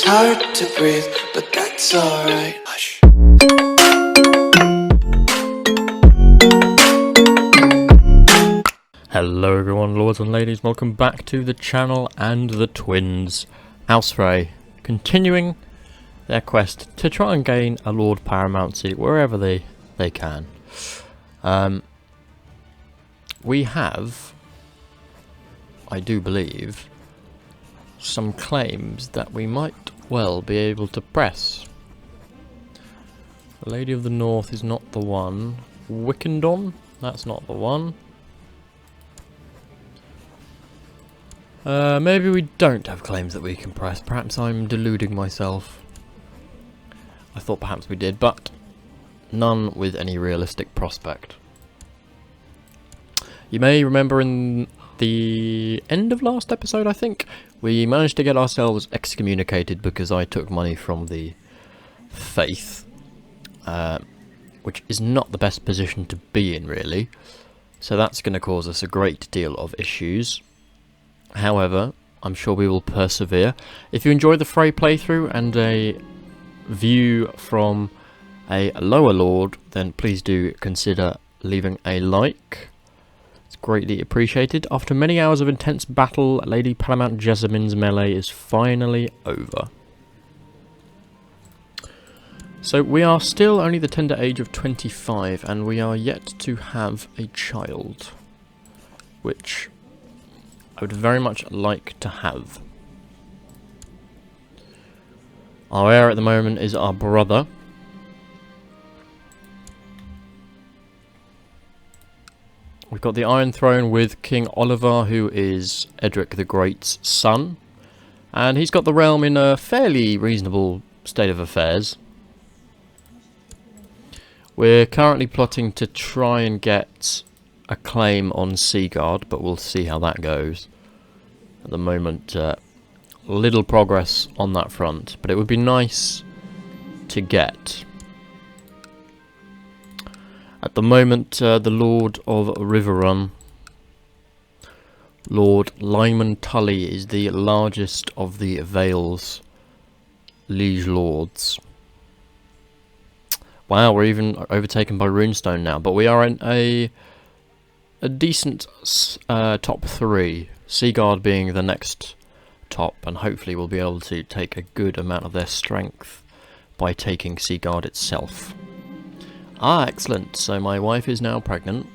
It's hard to breathe, but that's alright. Hush. Hello everyone, lords and ladies, welcome back to the channel and the twins, House Frey, continuing their quest to try and gain a Lord Paramount seat wherever they can. We have, I do believe, some claims that we might well be able to press. The Lady of the North is not the one. Wickendon, that's not the one. Maybe we don't have claims that we can press. Perhaps I'm deluding myself. I thought perhaps we did, but none with any realistic prospect. You may remember in the end of last episode, I think, we managed to get ourselves excommunicated because I took money from the faith, which is not the best position to be in, really. So that's going to cause us a great deal of issues. However, I'm sure we will persevere. If you enjoyed the Frey playthrough and a view from a lower lord, then please do consider leaving a like. It's greatly appreciated. After many hours of intense battle, Lady Paramount Jessamyn's melee is finally over. So we are still only the tender age of 25, and we are yet to have a child, which I would very much like to have. Our heir at the moment is our brother. We've got the Iron Throne with King Oliver, who is Edric the Great's son. And he's got the realm in a fairly reasonable state of affairs. We're currently plotting to try and get a claim on Seaguard, but we'll see how that goes. At the moment, little progress on that front, but it would be nice to get. At the moment, the Lord of Riverrun, Lord Lyman Tully, is the largest of the Vale's liege lords. Wow, we're even overtaken by Runestone now, but we are in a decent top 3, Seaguard being the next top, and hopefully we'll be able to take a good amount of their strength by taking Seaguard itself. Ah, excellent. So my wife is now pregnant.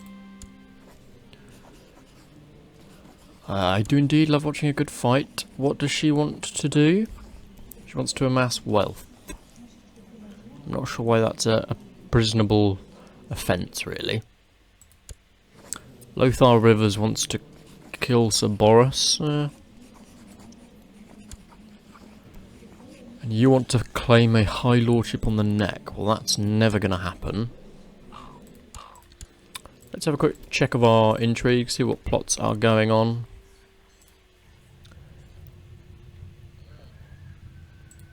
I do indeed love watching a good fight. What does she want to do? She wants to amass wealth. I'm not sure why that's a prisonable offence, really. Lothar Rivers wants to kill Sir Boris. And you want to claim a high lordship on the neck. Well, that's never going to happen. Let's have a quick check of our intrigue, see what plots are going on.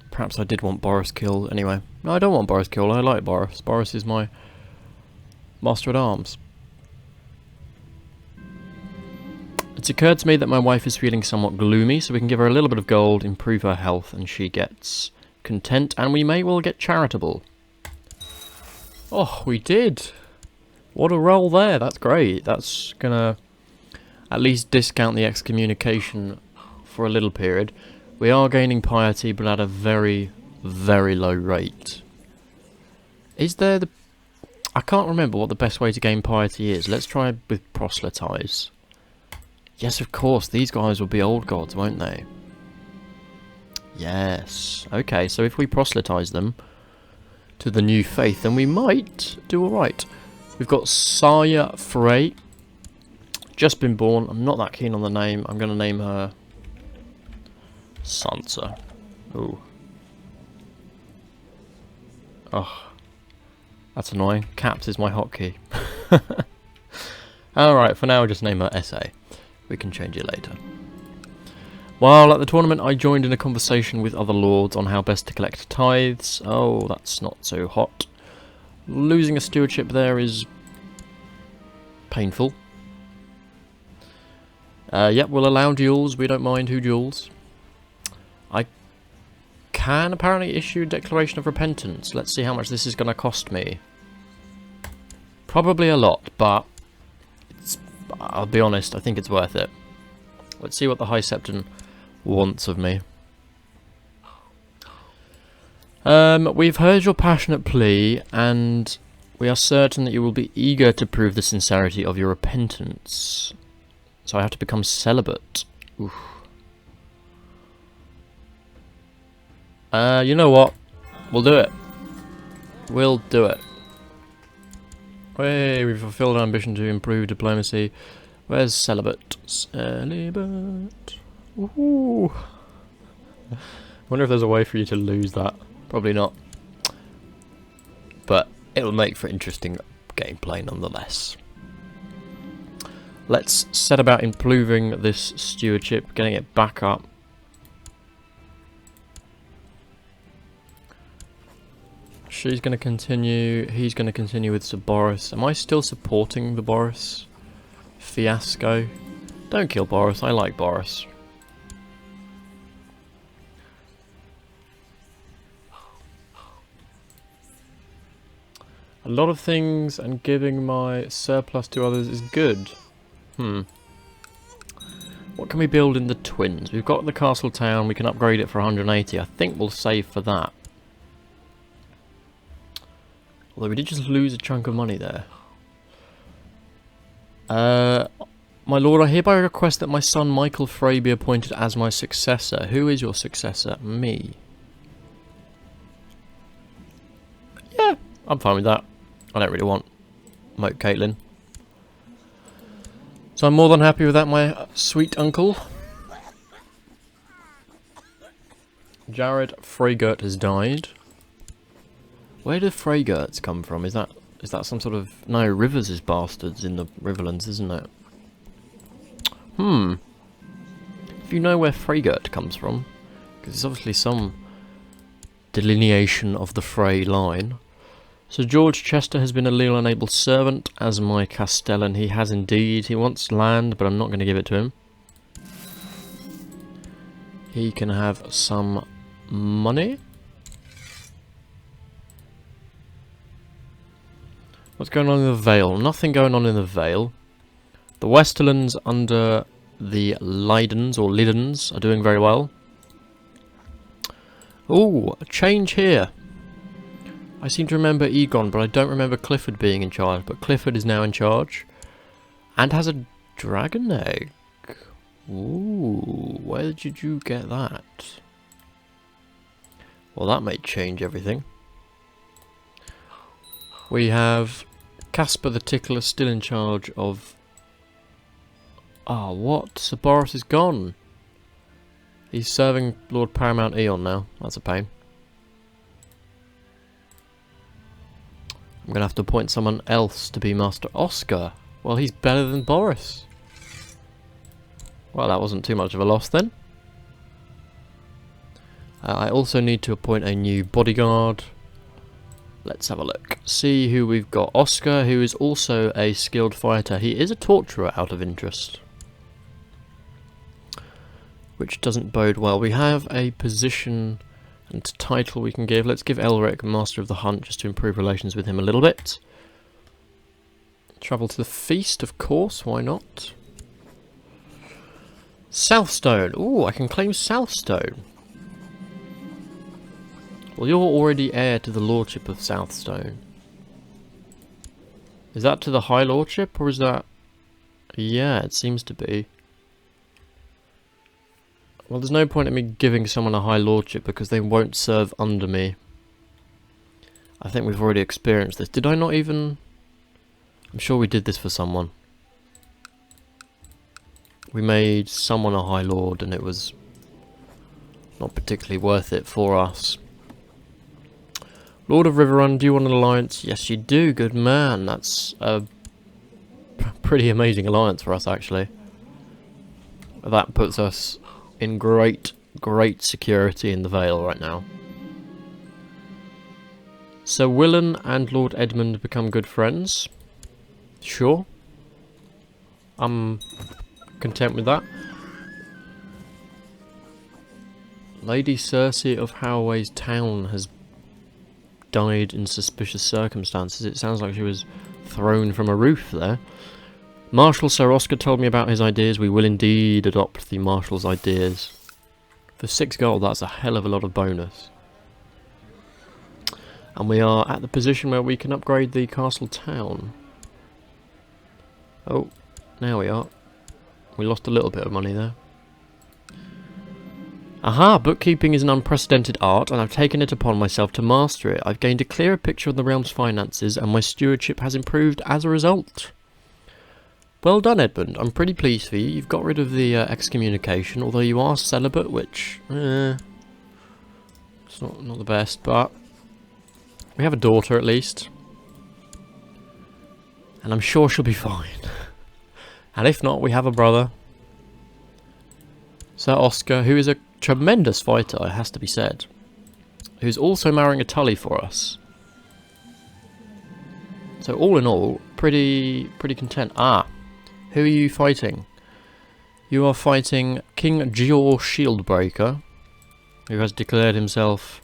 Perhaps I did want Boris killed. Anyway, no, I don't want Boris killed. I like Boris. Boris is my master at arms. It's occurred to me that my wife is feeling somewhat gloomy, so we can give her a little bit of gold, improve her health, and she gets content, and we may well get charitable. Oh, we did! What a roll there, that's great. That's gonna at least discount the excommunication for a little period. We are gaining piety, but at a very, very low rate. Is there the... I can't remember what the best way to gain piety is. Let's try with proselytize. Yes, of course, these guys will be old gods, won't they? Yes. Okay, so if we proselytize them to the new faith, then we might do alright. We've got Sire Frey. Just been born. I'm not that keen on the name. I'm going to name her Sansa. Ooh. Oh. That's annoying. Caps is my hotkey. Alright, for now I'll just name her SA. We can change it later. While at the tournament, I joined in a conversation with other lords on how best to collect tithes. Oh, that's not so hot. Losing a stewardship there is painful. Yep, we'll allow duels. We don't mind who duels. I can apparently issue a declaration of repentance. Let's see how much this is going to cost me. Probably a lot, but I'll be honest, I think it's worth it. Let's see what the High Septon wants of me. We've heard your passionate plea, and we are certain that you will be eager to prove the sincerity of your repentance. So I have to become celibate. Oof. You know what? We'll do it. We'll do it. Hey, we've fulfilled our ambition to improve diplomacy. Where's celibate? Celibate. Ooh. Wonder if there's a way for you to lose that. Probably not. But it'll make for interesting gameplay nonetheless. Let's set about improving this stewardship, getting it back up. She's going to continue, he's going to continue with Sir Boris. Am I still supporting the Boris fiasco? Don't kill Boris, I like Boris. A lot of things, and giving my surplus to others is good. What can we build in the Twins? We've got the castle town, we can upgrade it for 180. I think we'll save for that. Although we did just lose a chunk of money there. My lord, I hereby request that my son Michael Frey be appointed as my successor. Who is your successor? Me. Yeah, I'm fine with that. I don't really want Moat Caitlin. So I'm more than happy with that, my sweet uncle. Jared Freygert has died. Where do Freygerts come from? Is that some sort of... No, Rivers is bastards in the Riverlands, isn't it? If you know where Freygert comes from, because it's obviously some delineation of the Frey line. So George Chester has been a leal and able servant as my castellan. He has indeed. He wants land, but I'm not going to give it to him. He can have some money. What's going on in the Vale? Nothing going on in the Vale. The Westerlands under the Leidens or Lidens are doing very well. Ooh, a change here. I seem to remember Egon, but I don't remember Clifford being in charge. But Clifford is now in charge. And has a dragon egg. Ooh, where did you get that? Well, that may change everything. We have Casper the Tickler still in charge of... Ah, what? Sir Boris is gone. He's serving Lord Paramount Eon now. That's a pain. I'm going to have to appoint someone else to be Master Oscar. Well, he's better than Boris. Well, that wasn't too much of a loss then. I also need to appoint a new bodyguard. Let's have a look. See who we've got. Oscar, who is also a skilled fighter. He is a torturer out of interest, which doesn't bode well. We have a position and title we can give. Let's give Elric Master of the Hunt just to improve relations with him a little bit. Travel to the feast, of course. Why not? Southstone. Ooh, I can claim Southstone. Well, you're already heir to the Lordship of Southstone. Is that to the High Lordship, or is that... Yeah, it seems to be. Well, there's no point in me giving someone a High Lordship because they won't serve under me. I think we've already experienced this. Did I not even... I'm sure we did this for someone. We made someone a High Lord and it was not particularly worth it for us. Lord of Riverrun, do you want an alliance? Yes, you do. Good man. That's a pretty amazing alliance for us, actually. That puts us in great security in the Vale right now. So Willen and Lord Edmund become good friends. Sure. I'm content with that. Lady Cersei of Harroway's town has died in suspicious circumstances. It sounds like she was thrown from a roof there. Marshal Sir Oscar told me about his ideas. We will indeed adopt the Marshal's ideas. For 6 gold, that's a hell of a lot of bonus. And we are at the position where we can upgrade the castle town. Oh, now we are. We lost a little bit of money there. Aha! Bookkeeping is an unprecedented art, and I've taken it upon myself to master it. I've gained a clearer picture of the realm's finances, and my stewardship has improved as a result. Well done, Edmund. I'm pretty pleased for you. You've got rid of the excommunication, although you are celibate, which... it's not the best, but... we have a daughter, at least. And I'm sure she'll be fine. And if not, we have a brother. Sir Oscar, who is a tremendous fighter, it has to be said. Who's also marrying a Tully for us. So all in all, pretty content. Ah, who are you fighting? You are fighting King Gior Shieldbreaker, who has declared himself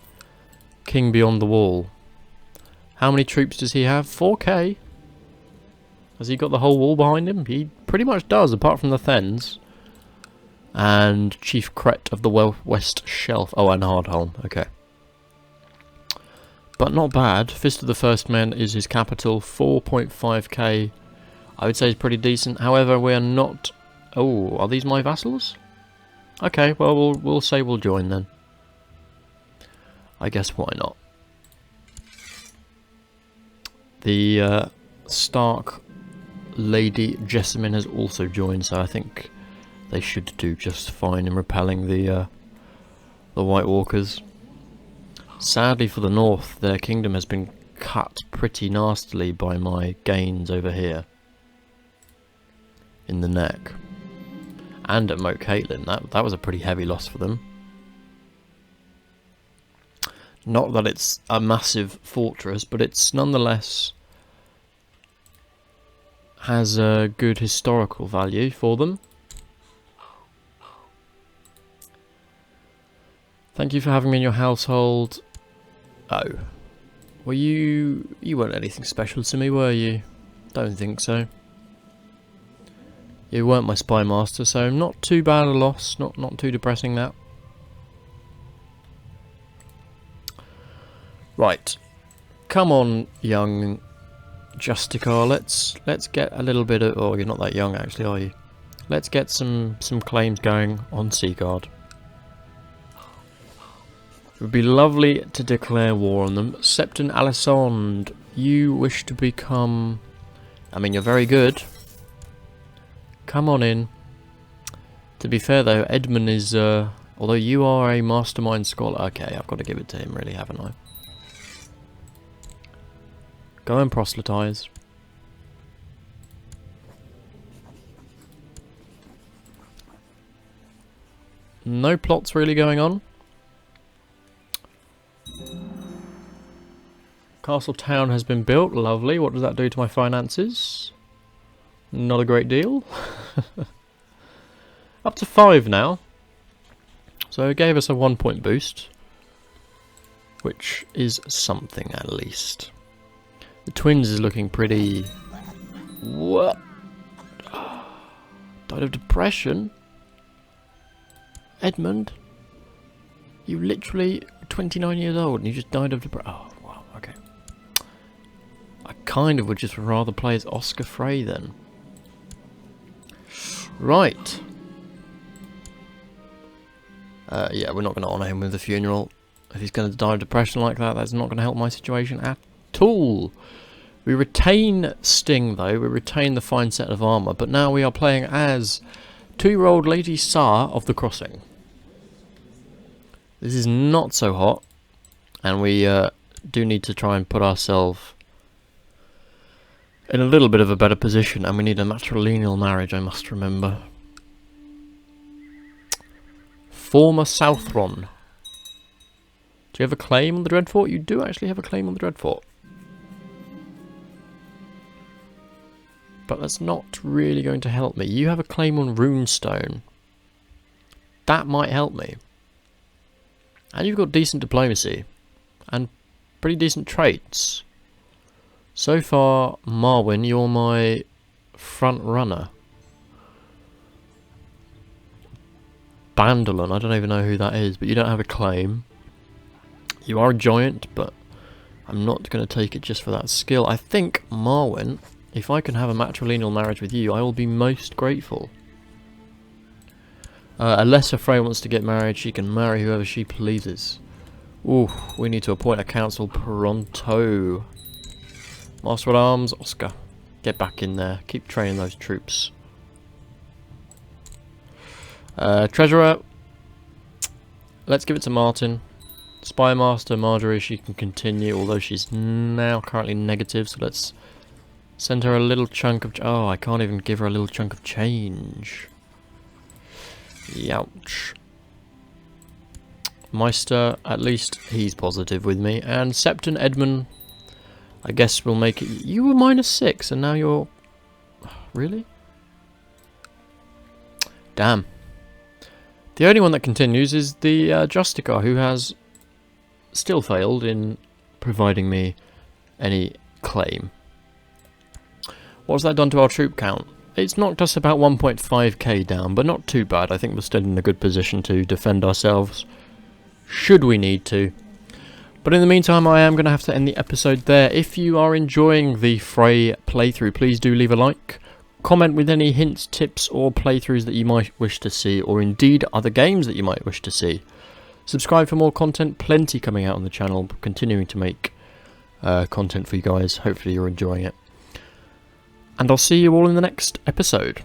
King Beyond the Wall. How many troops does he have? 4k. Has he got the whole wall behind him? He pretty much does, apart from the Thens. And Chief Cret of the West Shelf. Oh, and Hardholm. Okay. But not bad. Fist of the First Men is his capital. 4.5k. I would say is pretty decent. However, we are not... oh, are these my vassals? Okay, well, we'll say we'll join then. I guess why not? The Stark Lady Jessamine has also joined, so I think they should do just fine in repelling the White Walkers. Sadly for the North, their kingdom has been cut pretty nastily by my gains over here in the neck, and at Moat Caitlin. That was a pretty heavy loss for them. Not that it's a massive fortress, but it's nonetheless has a good historical value for them. Thank you for having me in your household. Oh. Well, you weren't anything special to me, were you? Don't think so. You weren't my spy master, so not too bad a loss. Not too depressing, that. Right. Come on, young Justicar. Let's get a little bit of... oh, you're not that young, actually, are you? Let's get some claims going on Seaguard. It would be lovely to declare war on them. Septon Alisond, you wish to become... I mean, you're very good. Come on in. To be fair, though, Edmund is... although you are a mastermind scholar... okay, I've got to give it to him, really, haven't I? Go and proselytise. No plots really going on. Castle Town has been built. Lovely. What does that do to my finances? Not a great deal. Up to 5 now. So it gave us a 1-point boost, which is something at least. The twins is looking pretty... what? Died of depression? Edmund? You literally 29 years old and you just died of depression. Oh, wow, okay. I kind of would just rather play as Oscar Frey then. Right. Yeah, we're not going to honour him with the funeral. If he's going to die of depression like that, that's not going to help my situation at all. We retain Sting, though. We retain the fine set of armour. But now we are playing as 2-year-old Lady Sar of the Crossing. This is not so hot. And we do need to try and put ourselves in a little bit of a better position. And we need a matrilineal marriage, I must remember. Former Southron. Do you have a claim on the Dreadfort? You do actually have a claim on the Dreadfort. But that's not really going to help me. You have a claim on Runestone. That might help me. And you've got decent diplomacy. And pretty decent traits. So far, Marwyn, you're my front runner. Bandolin, I don't even know who that is, but you don't have a claim. You are a giant, but I'm not going to take it just for that skill. I think, Marwyn, if I can have a matrilineal marriage with you, I will be most grateful. Unless Frey wants to get married, she can marry whoever she pleases. Ooh, we need to appoint a council pronto. Master at Arms, Oscar. Get back in there. Keep training those troops. Treasurer. Let's give it to Martin. Spy Master, Marjorie, she can continue, although she's now currently negative, so let's send her a little chunk of... Oh, I can't even give her a little chunk of change. Youch. Meister, at least he's positive with me. And Septon Edmund, I guess we'll make it... You were -6 and now you're... Really? Damn. The only one that continues is the Justicar, who has still failed in providing me any claim. What's that done to our troop count? It's knocked us about 1.5k down, but not too bad. I think we're still in a good position to defend ourselves, should we need to. But in the meantime, I am going to have to end the episode there. If you are enjoying the Frey playthrough, please do leave a like. Comment with any hints, tips, or playthroughs that you might wish to see, or indeed other games that you might wish to see. Subscribe for more content, plenty coming out on the channel, continuing to make content for you guys. Hopefully you're enjoying it. And I'll see you all in the next episode.